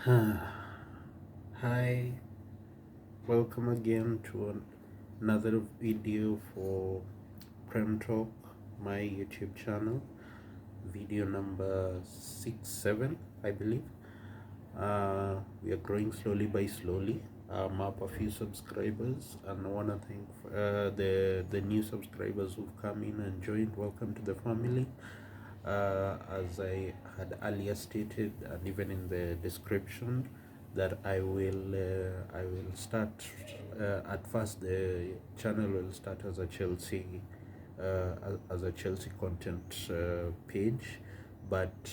Hi, welcome again to another video for Prem Talk, my YouTube channel, video number 6, 7, I believe. We are growing slowly by slowly. I'm up a few subscribers, and I want to thank the new subscribers who've come in and joined. Welcome to the family. As I had earlier stated, and even in the description, that I will start at first. The channel will start as a Chelsea content page, but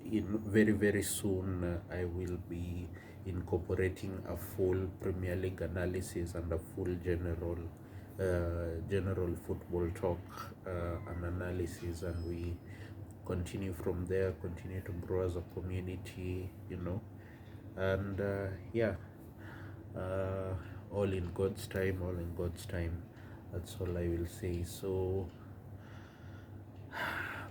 in very soon I will be incorporating a full Premier League analysis and a full general football talk and analysis, and we continue from there, continue to grow as a community, and yeah, uh, all in God's time, all in God's time. That's all I will say. So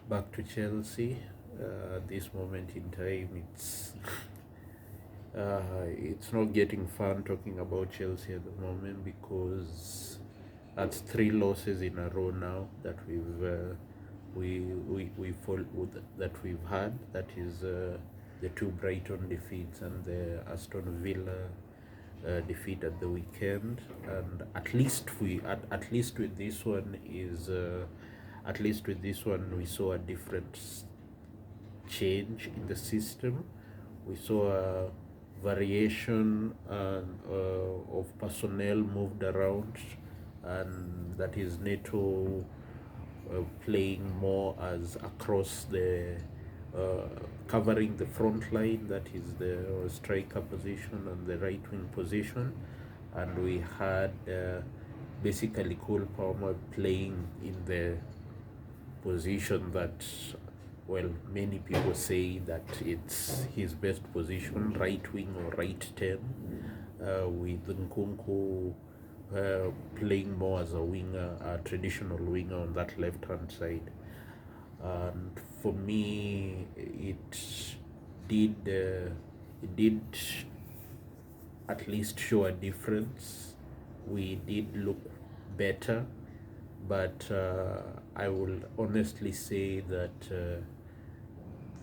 back to Chelsea. At this moment in time, it's not getting fun talking about Chelsea at the moment, because that's 3 losses in a row now that we've had. That is the 2 Brighton defeats and the Aston Villa defeat at the weekend. And at least with this one we saw a different change in the system. We saw a variation of personnel moved around, and that is Neto playing more as across the covering the front line, that is the striker position and the right wing position. And we had basically Cole Palmer playing in the position that, well, many people say that it's his best position, right wing or right 10, with Nkunku playing more as a winger, a traditional winger on that left hand side. And for me, it did at least show a difference. We did look better, but I will honestly say that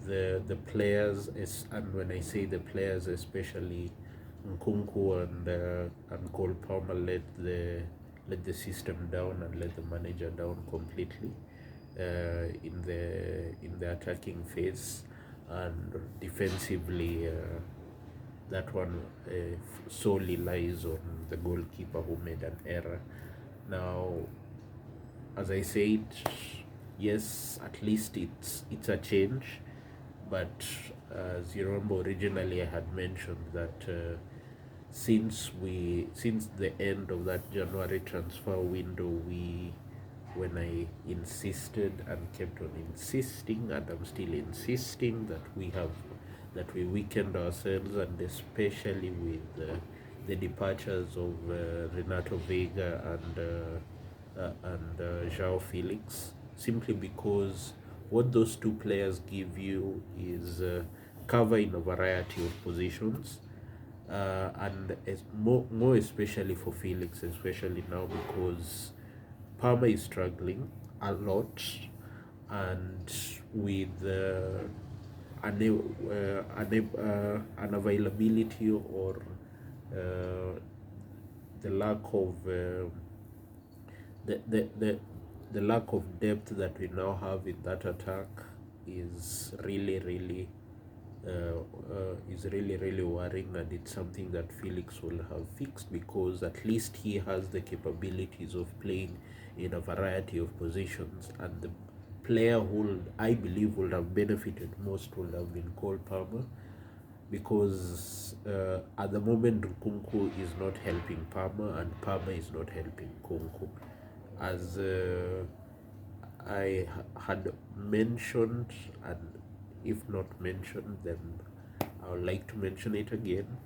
the players and when I say the players, especially Nkunku and Cole Palmer, let the system down and let the manager down completely in the attacking phase. And defensively, that one solely lies on the goalkeeper, who made an error. Now, as I said, yes, at least it's a change. But as you remember, originally I had mentioned that since the end of that January transfer window, when I insisted and kept on insisting, and I'm still insisting, that we weakened ourselves, and especially with the departures of Renato Vega and João Felix, simply because what those two players give you is cover in a variety of positions, and more especially for Felix, especially now, because Palmer is struggling a lot, and with unavailability, or the lack of the lack of depth that we now have in that attack is really worrying. And it's something that Felix will have fixed, because at least he has the capabilities of playing in a variety of positions. And the player who I believe would have benefited most would have been Cole Palmer, because at the moment Nkunku is not helping Palmer, and Palmer is not helping Nkunku. As had mentioned, and if not mentioned, then I would like to mention it again,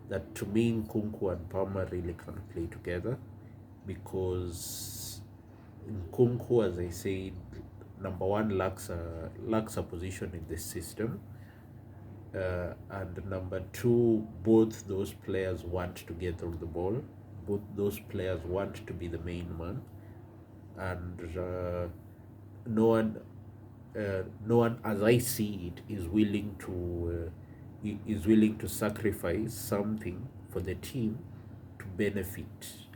that to me Nkunku and Palmer really can't play together, because Nkunku, as I said, number one, lacks a position in this system. and number two, both those players want to get through the ball. Both those players want to be the main man, and no one, no one, as I see it, is willing to sacrifice something for the team to benefit.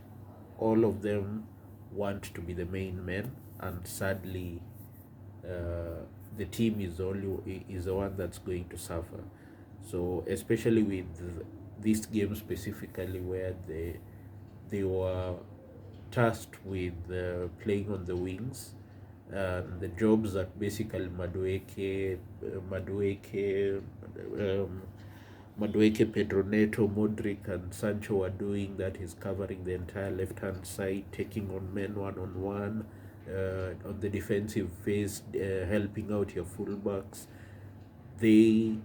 All of them want to be the main men, and sadly, the team is the one that's going to suffer. So especially with this game specifically, where they were tasked with playing on the wings, the jobs that basically Madueke, Pedro Neto, Modric, and Sancho are doing, that is covering the entire left-hand side, taking on men one-on-one, on the defensive phase, helping out your fullbacks. They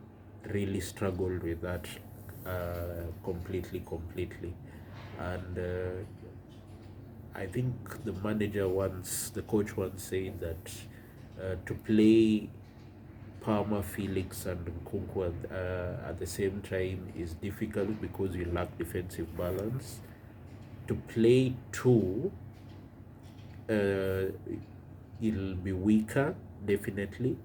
really struggled with that completely. And I think the coach once said that to play Palmer, Felix, and Nkunku at the same time is difficult because you lack defensive balance. To play two, it'll be weaker, definitely,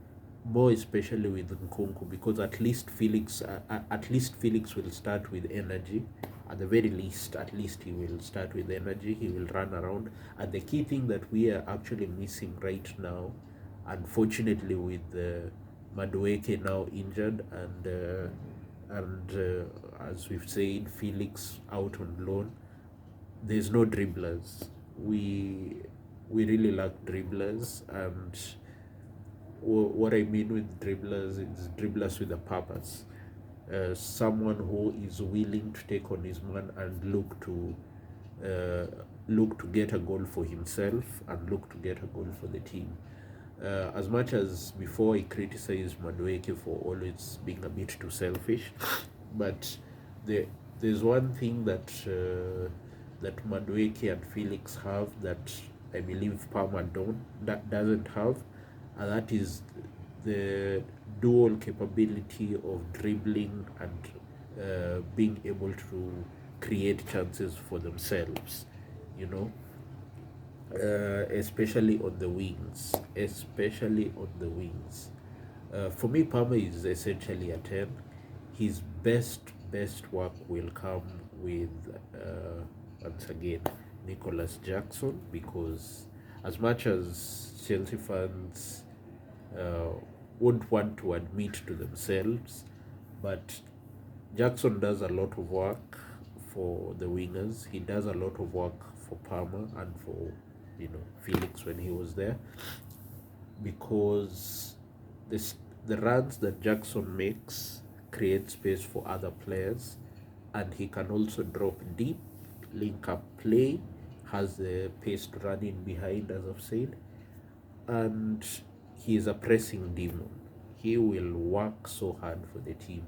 more especially with Nkunku, because at least Felix will start with energy. At the very least, at least he will start with energy. He will run around. And the key thing that we are actually missing right now, unfortunately, with Madueke now injured, and as we've said, Felix out on loan, there's no dribblers. We really lack dribblers, and what I mean with dribblers is dribblers with a purpose. Someone who is willing to take on his man and look to get a goal for himself and look to get a goal for the team. As much as before, he criticized Madueke for always being a bit too selfish, but there's one thing that Madueke and Felix have that I believe Palmer doesn't have, and that is the dual capability of dribbling and being able to create chances for themselves, especially on the wings. For me, Palmer is essentially a 10. His best work will come with, once again, Nicholas Jackson, because as much as Chelsea fans won't want to admit to themselves, but Jackson does a lot of work for the wingers. He does a lot of work for Palmer and for Felix when he was there, because the runs that Jackson makes create space for other players, and he can also drop deep, link up play, has the pace to run in behind, as I've said, and he is a pressing demon. He will work so hard for the team.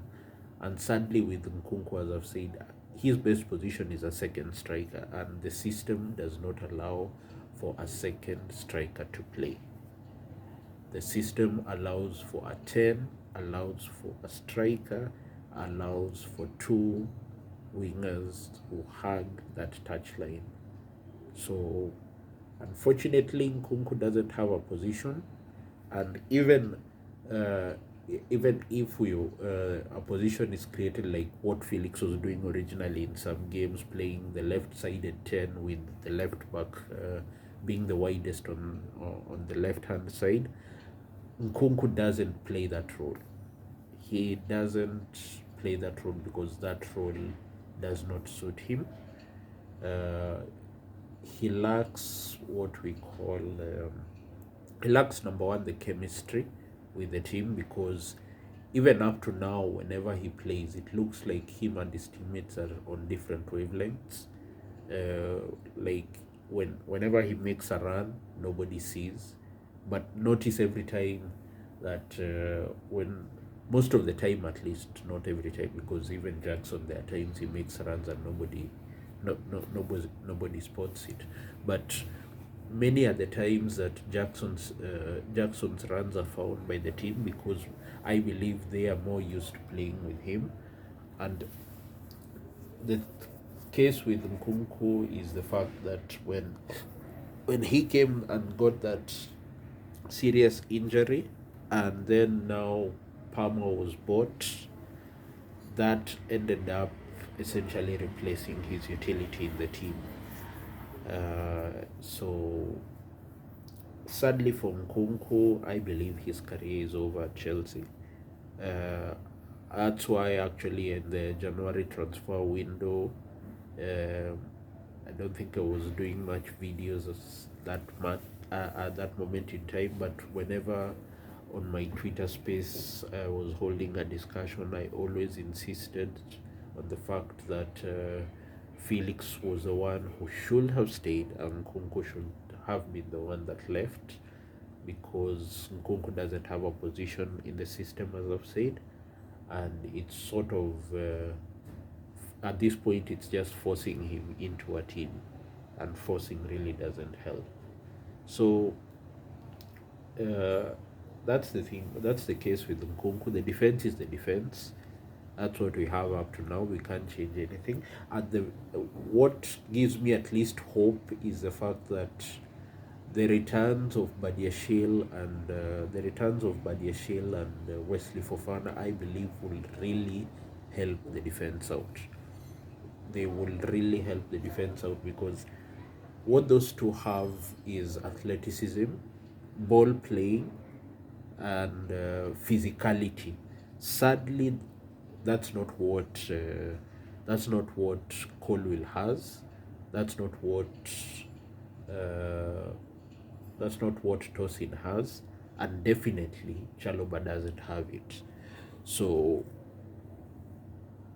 And sadly, with Nkunku, as I've said, his best position is a second striker, and the system does not allow for a second striker to play. The system allows for a 10, allows for a striker, allows for two wingers who hug that touchline. So unfortunately, Nkunku doesn't have a position, and even if a position is created like what Felix was doing originally in some games, playing the left-sided 10 with the left back being the widest on the left-hand side, Nkunku doesn't play that role. He doesn't play that role because that role does not suit him. He lacks what we call he lacks, number one, the chemistry with the team, because even up to now, whenever he plays, it looks like him and his teammates are on different wavelengths. Like whenever he makes a run, nobody sees, but notice every time that when most of the time, at least, not every time, because even Jackson, there are times he makes runs and nobody spots it. But many are the times that Jackson's runs are found by the team, because I believe they are more used to playing with him. And the case with Nkunku is the fact that when he came and got that serious injury, and then now Palmer was bought, that ended up essentially replacing his utility in the team. So sadly for Nkunku, I believe his career is over at Chelsea. That's why actually in the January transfer window, I don't think I was doing much videos at that moment in time, but whenever on my Twitter space I was holding a discussion, I always insisted on the fact that Felix was the one who should have stayed and Nkunku should have been the one that left, because Nkunku doesn't have a position in the system, as I've said, and it's sort of at this point it's just forcing him into a team, and forcing really doesn't help. So that's the thing. That's the case with Nkunku. The defense is the defense. That's what we have up to now. We can't change anything. And what gives me at least hope is the fact that the returns of Badiashile and Wesley Fofana, I believe, will really help the defense out. They will really help the defense out, because what those two have is athleticism, ball playing, and physicality. Sadly, that's not what Colwill has. That's not what Tosin has, and definitely Chalobah doesn't have it. So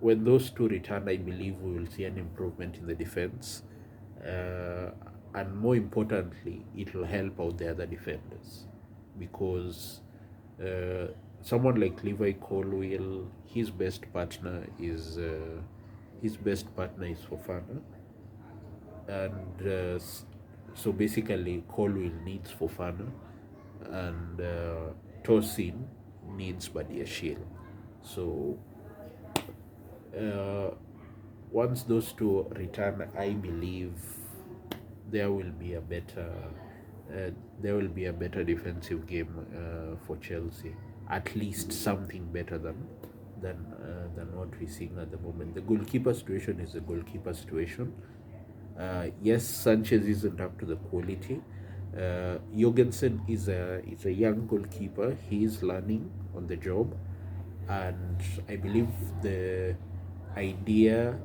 when those two return, I believe we will see an improvement in the defense, and more importantly, it will help out the other defenders, because someone like Levi Colwill, his best partner is Fofana, and so basically Colwill needs Fofana, and Tosin needs Badiashile. So once those two return, I believe there will be a better defensive game for Chelsea. At least something better than what we're seeing at the moment. The goalkeeper situation is the goalkeeper situation. Yes, Sanchez isn't up to the quality. Jorgensen is a young goalkeeper. He is learning on the job, and I believe the idea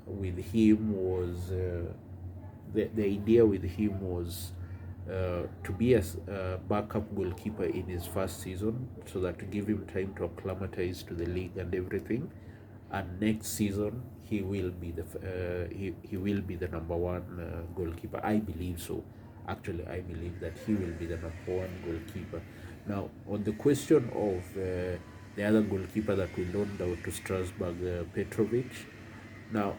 with him was to be a backup goalkeeper in his first season, so that to give him time to acclimatize to the league and everything. And next season he will be the number one goalkeeper. I believe so. Actually, I believe that he will be the number one goalkeeper. Now, on the question of the other goalkeeper that we loaned out to Strasbourg, Petrovic. Now,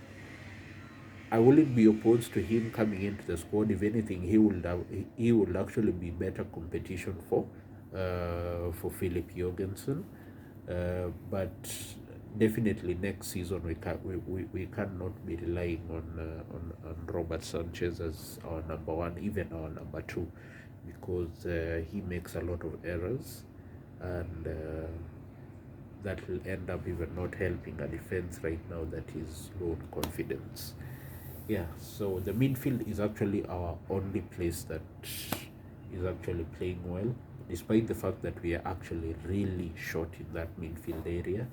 I wouldn't be opposed to him coming into the squad. If anything, he would actually be better competition for Philip Jorgensen. But definitely next season we cannot be relying on Robert Sanchez as our number one, even our number two, because he makes a lot of errors, and that will end up even not helping a defense right now that is low on confidence. Yeah, so the midfield is actually our only place that is actually playing well, despite the fact that we are actually really short in that midfield area.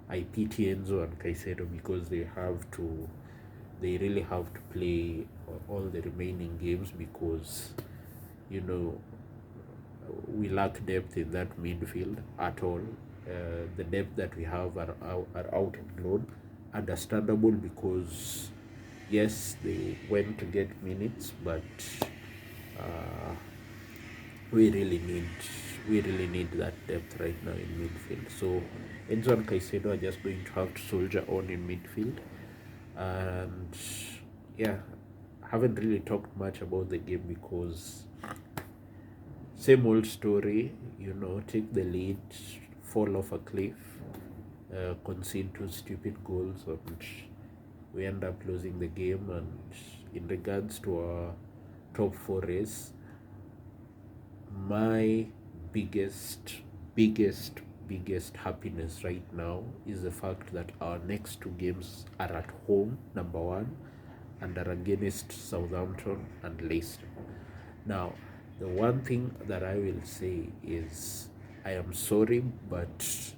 I pity Enzo and Caicedo, because they really have to play all the remaining games, because we lack depth in that midfield at all. The depth that we have are out on loan. Understandable, because yes, they went to get minutes, but we really need that depth right now in midfield. So Enzo and Caicedo are just going to have to soldier on in midfield, and yeah, haven't really talked much about the game because same old story, take the lead, fall off a cliff, concede two stupid goals, and we end up losing the game. And in regards to our top four race, my biggest happiness right now is the fact that our next two games are at home, number one, and are against Southampton and Leicester. Now, the one thing that I will say is I am sorry, but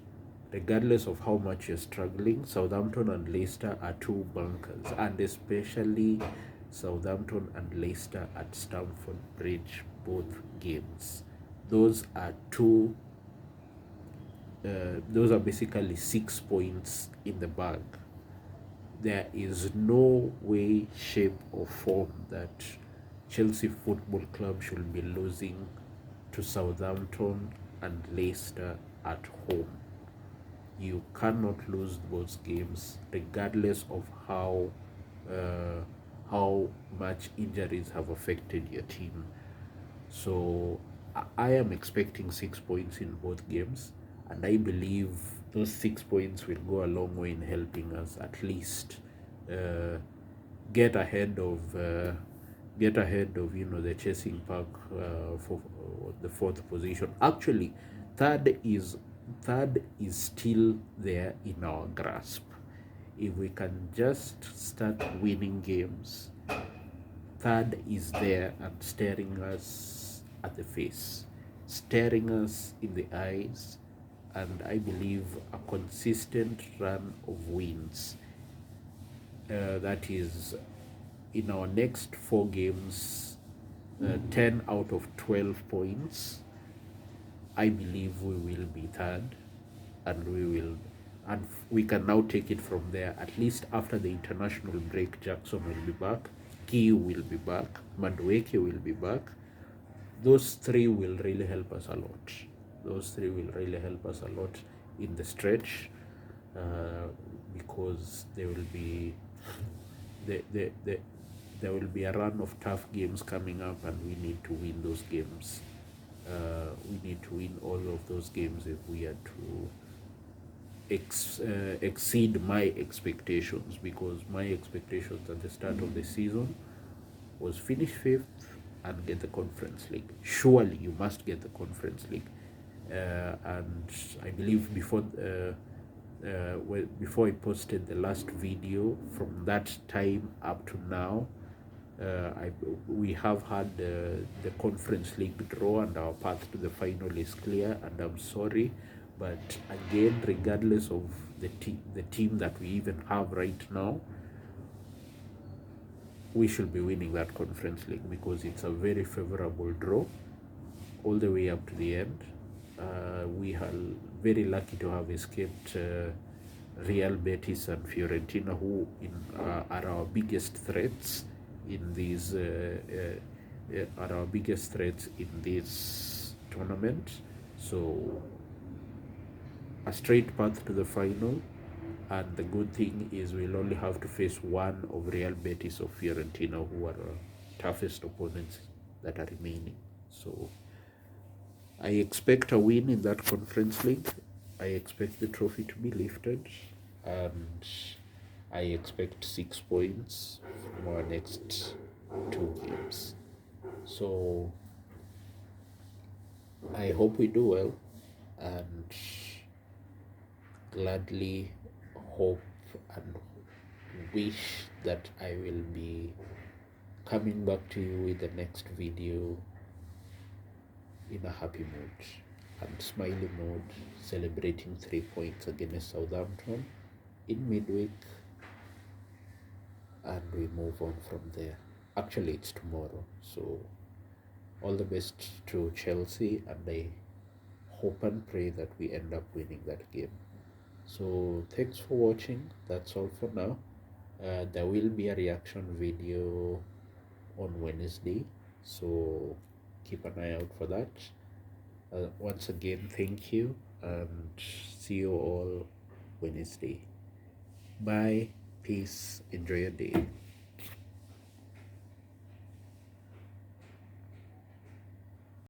regardless of how much you're struggling, Southampton and Leicester are two bunkers, and especially Southampton and Leicester at Stamford Bridge, both games. Those are those are basically 6 points in the bag. There is no way, shape, or form that Chelsea Football Club should be losing to Southampton and Leicester at home. You cannot lose those games, regardless of how much injuries have affected your team. So I am expecting 6 points in both games, and I believe those 6 points will go a long way in helping us at least get ahead of the chasing pack for the fourth position. Actually, third is still there in our grasp. If we can just start winning games, third is there and staring us at the face, staring us in the eyes, and I believe a consistent run of wins. That is, in our next 4 games, 10 out of 12 points, I believe we will be third, and we can now take it from there. At least after the international break, Jackson will be back, Ki will be back, Madueke will be back. Those three will really help us a lot. In the stretch, because there will be a run of tough games coming up, and we need to win those games. We need to win all of those games if we are to exceed my expectations, because my expectations at the start of the season was finish 5th and get the Conference League. Surely you must get the Conference League. And I believe before I posted the last video, from that time up to now, we have had the Conference League draw, and our path to the final is clear. And I'm sorry, but again, regardless of the team that we even have right now, we should be winning that Conference League, because it's a very favorable draw all the way up to the end. We are very lucky to have escaped Real Betis and Fiorentina, who are our biggest threats in these tournament. So a straight path to the final, and the good thing is we'll only have to face one of Real Betis or Fiorentina, who are our toughest opponents that are remaining. So I expect a win in that Conference League. I expect the trophy to be lifted, and I expect 6 points from our next 2 games. So I hope we do well, and gladly hope and wish that I will be coming back to you with the next video in a happy mood and smiley mood, celebrating 3 points against Southampton in midweek, and we move on from there. Actually, it's tomorrow, so all the best to Chelsea, and I hope and pray that we end up winning that game. So thanks for watching. That's all for now. There will be a reaction video on Wednesday, so keep an eye out for that. Once again, thank you, and see you all Wednesday. Bye, peace, enjoy your day.